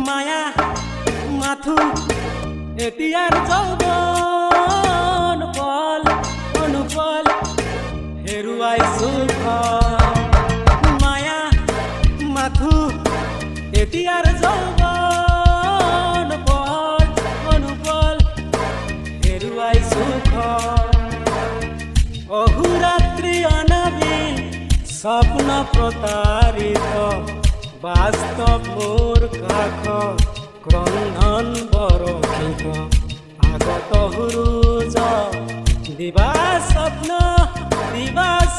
মায়া Matthew এতিয়ার যৌবন পল অনুপল হেৰুৱাই সুখ মায়া মাথু এতিয়ার যৌবন পল অনুপল হেৰুৱাই সুখ অহোরাত্রি অনাবিল স্বপ্ন প্রতারিত বাস্তব মোর কাষ ক্রন্দন বরক্ষিত আগত হুরুজ দিবা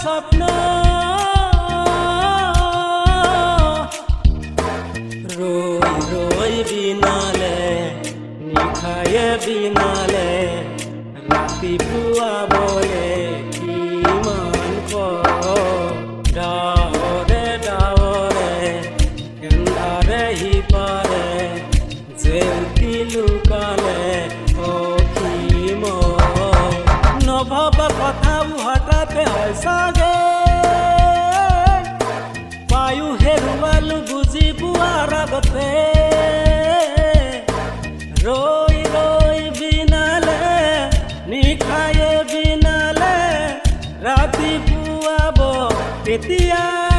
স্বপ্ন রই রই বিনালে নিশায়ে বিনালে রাতি পুয়া বলে কিমান ডাৱৰে ডাৱৰে এন্ধাৰে সিপাৰে জেউতি লুকালে অসীম নভবা কথাও হঠাতে হয় চাগে পায়ো হেৰুৱালো বুজি পোৱাৰ আগতে ৰৈ ৰৈ বিনালে নিশায়ে বিনালে ৰাতি পুৱাব কেতিয়া